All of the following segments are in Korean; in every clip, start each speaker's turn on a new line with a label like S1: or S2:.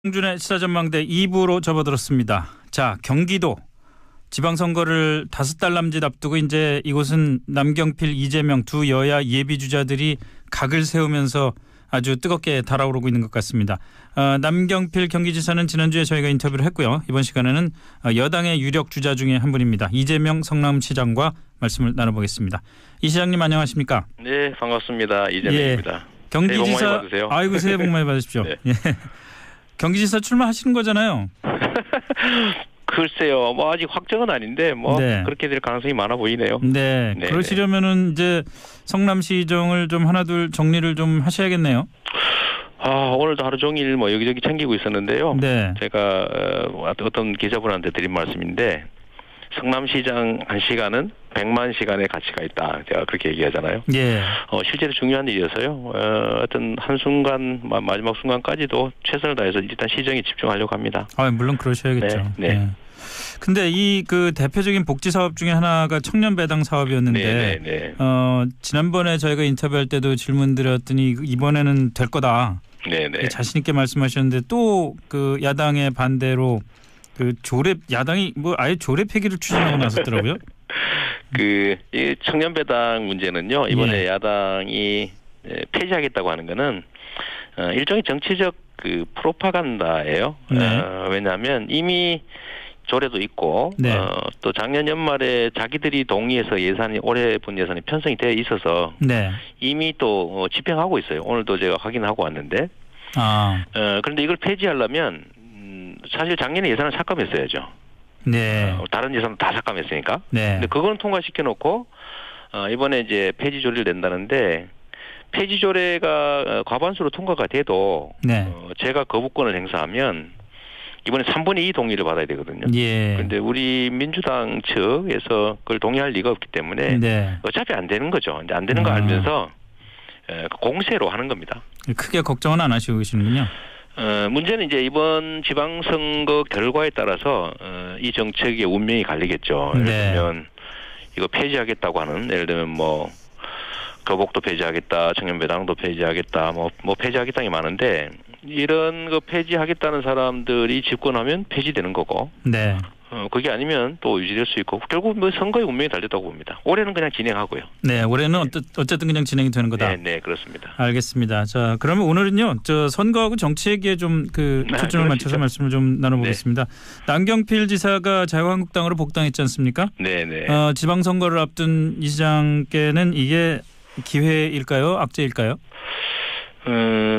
S1: 홍준의 시사전망대 2부로 접어들었습니다. 자, 경기도 지방선거를 5달 남짓 앞두고 이제 이곳은 남경필, 이재명 두 여야 예비주자들이 각을 세우면서 아주 뜨겁게 달아오르고 있는 것 같습니다. 남경필 경기지사는 지난주에 저희가 인터뷰를 했고요. 이번 시간에는 여당의 유력 주자 중에 한 분입니다. 이재명 성남시장과 말씀을 나눠보겠습니다. 이 시장님 안녕하십니까?
S2: 네, 반갑습니다. 이재명입니다.
S1: 예, 경기지사,
S2: 새해 복 많이 받으세요.
S1: 아이고 새해 복 많이 받으십시오.
S2: 네.
S1: 예. 경기지사 출마하시는 거잖아요.
S2: 글쎄요, 뭐 아직 확정은 아닌데 뭐
S1: 네.
S2: 그렇게 될 가능성이 많아 보이네요.
S1: 네,
S2: 네,
S1: 그러시려면은 이제 성남시정을 좀 하나둘 정리를 좀 하셔야겠네요.
S2: 오늘도 하루 종일 뭐 여기저기 챙기고 있었는데요.
S1: 네.
S2: 제가 어떤 기자분한테 드린 말씀인데 성남시장 1시간은 100만 시간의 가치가 있다. 제가 그렇게 얘기하잖아요.
S1: 예.
S2: 실제로 중요한 일이어서요. 어떤 한순간 마지막 순간까지도 최선을 다해서 일단 시정에 집중하려고 합니다.
S1: 물론 그러셔야겠죠.
S2: 네. 네.
S1: 근데 이 그 대표적인 복지 사업 중에 하나가 청년 배당 사업이었는데
S2: 네.
S1: 지난번에 저희가 인터뷰할 때도 질문드렸더니 이번에는 될 거다.
S2: 네.
S1: 자신 있게 말씀하셨는데 또 그 야당의 반대로 그 야당이 뭐 아예 조례 폐기를 추진하고 나섰더라고요.
S2: 이 청년 배당 문제는요. 이번에
S1: 예.
S2: 야당이 폐지하겠다고 하는 거는 일종의 정치적 그 프로파간다예요.
S1: 네.
S2: 왜냐하면 이미 조례도 있고
S1: 네.
S2: 또 작년 연말에 자기들이 동의해서 올해 본 예산이 편성이 되어 있어서
S1: 네.
S2: 이미 또 집행하고 있어요. 오늘도 제가 확인하고 왔는데 그런데 이걸 폐지하려면 사실 작년에 예산을 삭감했어야죠.
S1: 네.
S2: 다른 예산도 다 삭감했으니까.
S1: 네.
S2: 근데 그거는 통과시켜 놓고 이번에 이제 폐지 조례를 낸다는데 폐지 조례가 과반수로 통과가 돼도
S1: 네.
S2: 제가 거부권을 행사하면 이번에 3분의 2 동의를 받아야 되거든요.
S1: 예.
S2: 그런데 우리 민주당 측에서 그걸 동의할 리가 없기 때문에
S1: 네.
S2: 어차피 안 되는 거죠. 이제 안 되는 거 알면서 공세로 하는 겁니다.
S1: 크게 걱정은 안 하시고 계시는군요.
S2: 문제는 이제 이번 지방선거 결과에 따라서 이 정책의 운명이 갈리겠죠. 예를 들면 이거 폐지하겠다고 하는, 예를 들면 뭐 교복도 폐지하겠다, 청년배당도 폐지하겠다, 뭐 폐지하겠다는 게 많은데 이런 거 폐지하겠다는 사람들이 집권하면 폐지되는 거고.
S1: 네.
S2: 그게 아니면 또 유지될 수 있고 결국 뭐 선거의 운명이 달렸다고 봅니다. 올해는 그냥 진행하고요.
S1: 네, 올해는 어쨌든 그냥 진행이 되는 거다.
S2: 네, 그렇습니다.
S1: 알겠습니다. 자, 그러면 오늘은요, 선거하고 정치 얘기에 좀 초점을 맞춰서 말씀을 좀 나눠보겠습니다. 네. 남경필 지사가 자유한국당으로 복당했지 않습니까?
S2: 네.
S1: 지방선거를 앞둔 이 시장께는 이게 기회일까요, 악재일까요?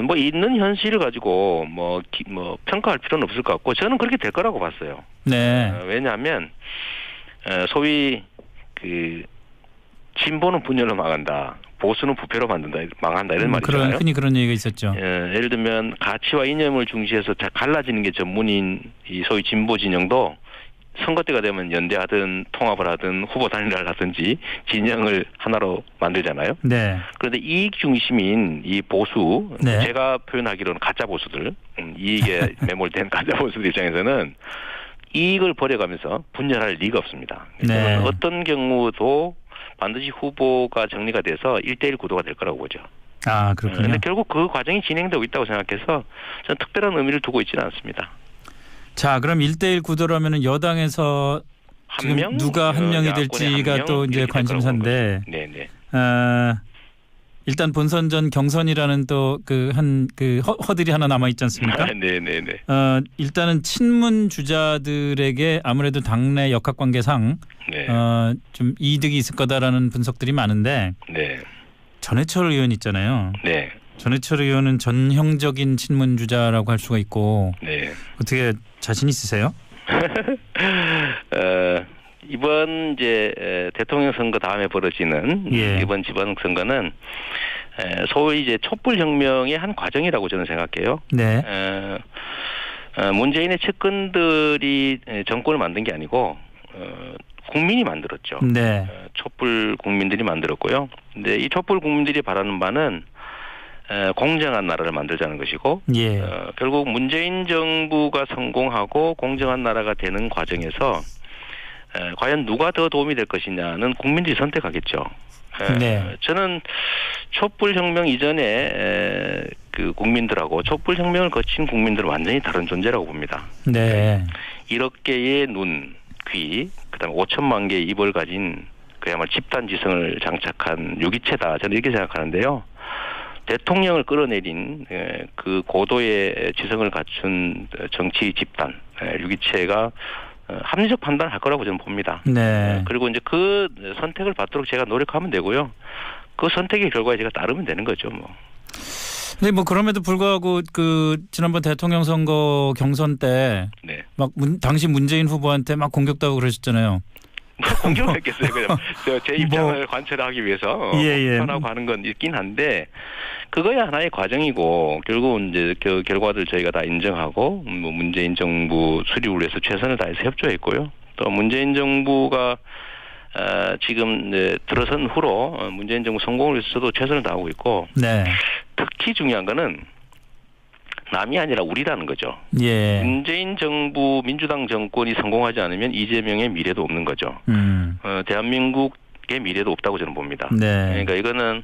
S2: 뭐 있는 현실을 가지고 뭐 평가할 필요는 없을 것 같고 저는 그렇게 될 거라고 봤어요.
S1: 네.
S2: 왜냐하면 소위 진보는 분열로 망한다, 보수는 부패로 망한다 이런 말이잖아요.
S1: 흔히 그런 얘기가 있었죠.
S2: 예를 들면 가치와 이념을 중시해서 갈라지는 게 전문인 이 소위 진보 진영도 선거 때가 되면 연대하든 통합을 하든 후보 단일화를 하든지 진영을 하나로 만들잖아요.
S1: 네.
S2: 그런데 이익 중심인 이 보수,
S1: 네.
S2: 제가 표현하기로는 가짜 보수들, 이익에 매몰된 가짜 보수들 입장에서는 이익을 버려가면서 분열할 리가 없습니다.
S1: 네.
S2: 어떤 경우도 반드시 후보가 정리가 돼서 1대1 구도가 될 거라고 보죠.
S1: 그렇군요.
S2: 그런데 결국 그 과정이 진행되고 있다고 생각해서 저는 특별한 의미를 두고 있지는 않습니다.
S1: 자, 그럼 1대1 구도라면 여당에서 지금 누가 한 명이 될지가 또 이제 관심사인데.
S2: 네.
S1: 일단 본선전 경선이라는 또 허들이 하나 남아 있지 않습니까?
S2: 네.
S1: 일단은 친문 주자들에게 아무래도 당내 역학관계상 좀 이득이 있을 거다라는 분석들이 많은데.
S2: 네.
S1: 전해철 의원 있잖아요.
S2: 네.
S1: 전해철 의원은 전형적인 친문 주자라고 할 수가 있고.
S2: 네.
S1: 어떻게 자신 있으세요?
S2: 이번 이제 대통령 선거 다음에 벌어지는 이번 지방선거는 소위 이제 촛불혁명의 한 과정이라고 저는 생각해요.
S1: 네.
S2: 문재인의 측근들이 정권을 만든 게 아니고 국민이 만들었죠.
S1: 네.
S2: 촛불 국민들이 만들었고요. 근데 이 촛불 국민들이 바라는 바는 공정한 나라를 만들자는 것이고, 결국 문재인 정부가 성공하고 공정한 나라가 되는 과정에서 과연 누가 더 도움이 될 것이냐는 국민들이 선택하겠죠.
S1: 네.
S2: 저는 촛불혁명 이전에 그 국민들하고 촛불혁명을 거친 국민들은 완전히 다른 존재라고 봅니다.
S1: 네.
S2: 1억 개의 눈, 귀, 그다음에 5천만 개의 입을 가진 그야말로 집단 지성을 장착한 유기체다. 저는 이렇게 생각하는데요. 대통령을 끌어내린 그 고도의 지성을 갖춘 정치 집단, 유기체가 합리적 판단을 할 거라고 저는 봅니다.
S1: 네.
S2: 그리고 이제 그 선택을 받도록 제가 노력하면 되고요. 그 선택의 결과에 제가 따르면 되는 거죠, 뭐.
S1: 근데 뭐 그럼에도 불구하고 그 지난번 대통령 선거 경선 때 막 당시 문재인 후보한테 막 공격도 하고 그러셨잖아요.
S2: 공격을 했겠어요. 그냥 제 입장을 관철하기 위해서 편하고 하는 건 있긴 한데 그거야 하나의 과정이고 결국은 이제 그 결과들 저희가 다 인정하고 뭐 문재인 정부 수립을 위해서 최선을 다해서 협조했고요. 또 문재인 정부가 지금 들어선 후로 문재인 정부 성공을 위해서도 최선을 다하고 있고
S1: 네.
S2: 특히 중요한 거는 남이 아니라 우리라는 거죠.
S1: 예.
S2: 문재인 정부 민주당 정권이 성공하지 않으면 이재명의 미래도 없는 거죠. 대한민국의 미래도 없다고 저는 봅니다.
S1: 네.
S2: 그러니까 이거는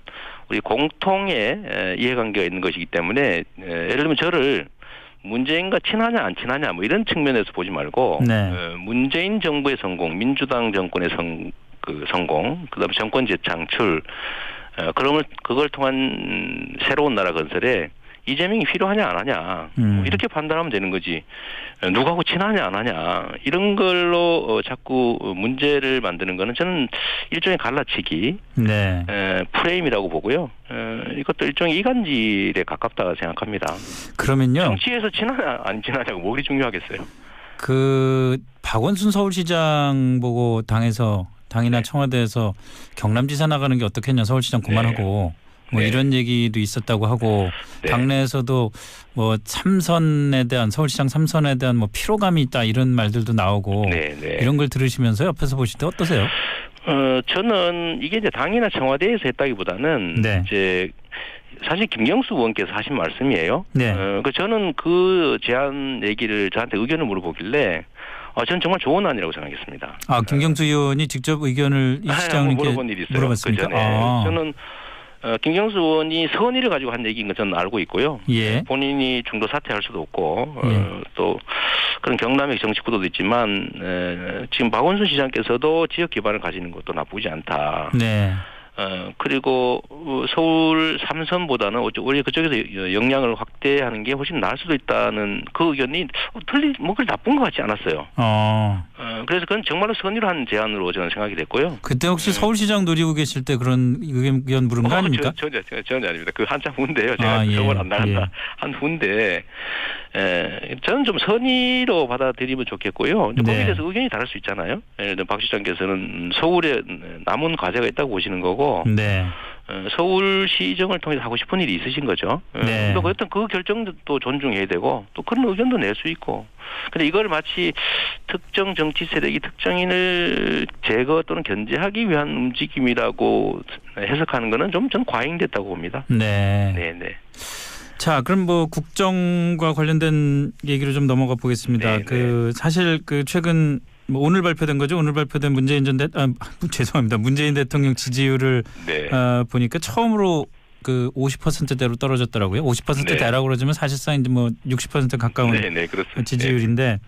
S2: 우리 공통의 이해관계가 있는 것이기 때문에 예를 들면 저를 문재인과 친하냐 안 친하냐 뭐 이런 측면에서 보지 말고 문재인 정부의 성공, 민주당 정권의 성공, 그다음에 정권 재창출, 그걸 통한 새로운 나라 건설에 이재명이 필요하냐 안 하냐 이렇게 판단하면 되는 거지 누구하고 친하냐 안 하냐 이런 걸로 자꾸 문제를 만드는 거는 저는 일종의 갈라치기 프레임이라고 보고요. 이것도 일종의 이간질에 가깝다 생각합니다.
S1: 그러면요.
S2: 정치에서 친하냐 안 친하냐고 뭐가 중요하겠어요.
S1: 그 박원순 서울시장 보고 당이나 청와대에서 경남지사 나가는 게 어떻겠냐 서울시장 그만하고 뭐 이런 얘기도 있었다고 하고 당내에서도 뭐 서울시장 3선에 대한 뭐 피로감이 있다 이런 말들도 나오고 이런 걸 들으시면서 옆에서 보실 때 어떠세요?
S2: 저는 이게 이제 당이나 청와대에서 했다기보다는 이제 사실 김경수 의원께서 하신 말씀이에요. 저는 그 제안 얘기를 저한테 의견을 물어보길래 저는 정말 좋은 안이라고 생각했습니다.
S1: 김경수 의원이 직접 의견을 이 시장님께
S2: 물어본 일이 있어요.
S1: 물어봤습니까?
S2: 저는 김경수 의원이 선의를 가지고 한 얘기인 건 저는 알고 있고요. 본인이 중도 사퇴할 수도 없고 또 그런 경남의 정치 구도도 있지만 지금 박원순 시장께서도 지역 기반을 가지는 것도 나쁘지 않다. 그리고 서울 3선보다는 오히려 그쪽에서 역량을 확대하는 게 훨씬 나을 수도 있다는 그 의견이 그걸 나쁜 것 같지 않았어요. 그래서 그건 정말로 선의로 한 제안으로 저는 생각이 됐고요.
S1: 그때 혹시 서울시장 노리고 계실 때 그런 의견 물은 거 아닙니까?
S2: 전혀 아닙니다. 그 한참 후인데요. 제가 서울 안 나간다 한 후인데 저는 좀 선의로 받아들이면 좋겠고요. 거기에 대해서 의견이 다를 수 있잖아요. 예를 들어 박 시장께서는 서울에 남은 과제가 있다고 보시는 거고 서울시정을 통해서 하고 싶은 일이 있으신 거죠. 또 어떤 그 결정도 또 존중해야 되고 또 그런 의견도 낼 수 있고. 근데 이걸 마치 특정 정치 세력이 특정인을 제거 또는 견제하기 위한 움직임이라고 해석하는 거는 좀 전 과잉됐다고 봅니다.
S1: 자, 그럼 뭐 국정과 관련된 얘기로 좀 넘어가 보겠습니다. 사실 최근 오늘 발표된 거죠. 오늘 발표된 문재인 대통령 지지율을 보니까 처음으로 그 50%대로 떨어졌더라고요. 50%대라고 그러지만 사실상 이제 뭐 60% 가까운 지지율인데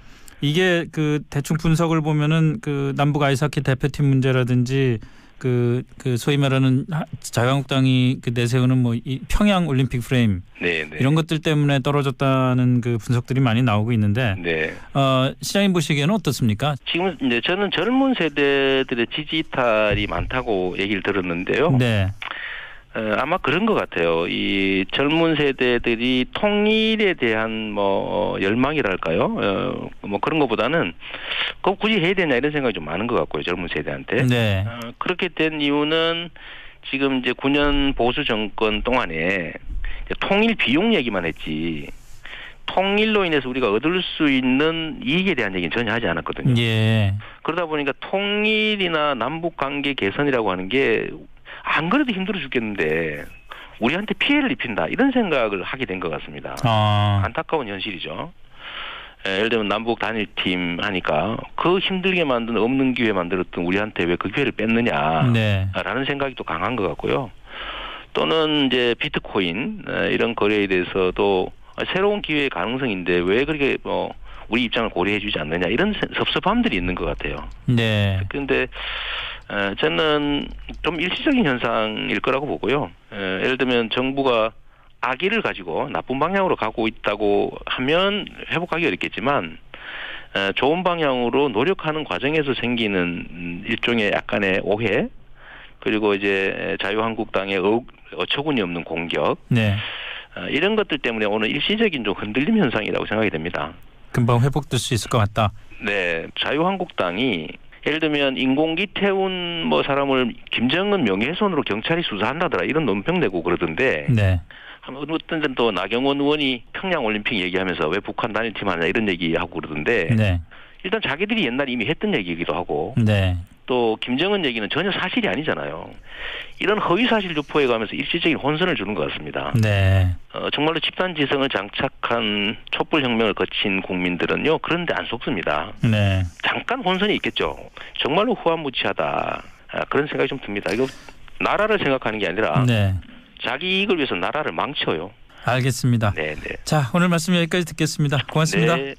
S1: 이게 그 대충 분석을 보면은 그 남북 아이스하키 대표팀 문제라든지 그 소위 말하는 자유한국당이 그 내세우는 뭐 이 평양 올림픽 프레임 이런 것들 때문에 떨어졌다는 그 분석들이 많이 나오고 있는데 시장님 보시기에는 어떻습니까?
S2: 지금 이제 저는 젊은 세대들의 지지 이탈이 많다고 얘기를 들었는데요. 아마 그런 것 같아요. 이 젊은 세대들이 통일에 대한 뭐 열망이랄까요? 뭐 그런 것보다는 꼭 굳이 해야 되냐 이런 생각이 좀 많은 것 같고요. 젊은 세대한테. 그렇게 된 이유는 지금 이제 9년 보수 정권 동안에 통일 비용 얘기만 했지. 통일로 인해서 우리가 얻을 수 있는 이익에 대한 얘기는 전혀 하지 않았거든요. 그러다 보니까 통일이나 남북 관계 개선이라고 하는 게 안 그래도 힘들어 죽겠는데 우리한테 피해를 입힌다 이런 생각을 하게 된 것 같습니다. 안타까운 현실이죠. 예를 들면 남북 단일팀 하니까 그 힘들게 만든 없는 기회 만들었던 우리한테 왜 그 기회를 뺐느냐라는
S1: 네.
S2: 생각이 또 강한 것 같고요. 또는 이제 비트코인 이런 거래에 대해서도 새로운 기회의 가능성인데 왜 그렇게 우리 입장을 고려해주지 않느냐 이런 섭섭함들이 있는 것 같아요.
S1: 네.
S2: 그런데 저는 좀 일시적인 현상일 거라고 보고요. 예를 들면 정부가 악의를 가지고 나쁜 방향으로 가고 있다고 하면 회복하기 어렵겠지만 좋은 방향으로 노력하는 과정에서 생기는 일종의 약간의 오해 그리고 이제 자유한국당의 어처구니 없는 공격
S1: 네.
S2: 이런 것들 때문에 오늘 일시적인 좀 흔들림 현상이라고 생각이 됩니다.
S1: 금방 회복될 수 있을 것 같다.
S2: 네, 자유한국당이 예를 들면 인공기 태운 사람을 김정은 명예훼손으로 경찰이 수사한다더라 이런 논평 내고 그러던데.
S1: 네.
S2: 어떤 데는 또 나경원 의원이 평양 올림픽 얘기하면서 왜 북한 단일팀 하냐 이런 얘기하고 그러던데.
S1: 네.
S2: 일단 자기들이 옛날에 이미 했던 얘기이기도 하고.
S1: 네.
S2: 또 김정은 얘기는 전혀 사실이 아니잖아요. 이런 허위사실 유포해 가면서 일시적인 혼선을 주는 것 같습니다.
S1: 네.
S2: 정말로 집단지성을 장착한 촛불혁명을 거친 국민들은요. 그런데 안 속습니다.
S1: 네.
S2: 잠깐 혼선이 있겠죠. 정말로 후한무치하다. 그런 생각이 좀 듭니다. 이거 나라를 생각하는 게 아니라
S1: 네.
S2: 자기 이익을 위해서 나라를 망쳐요.
S1: 알겠습니다.
S2: 네.
S1: 자, 오늘 말씀 여기까지 듣겠습니다. 고맙습니다.
S2: 네.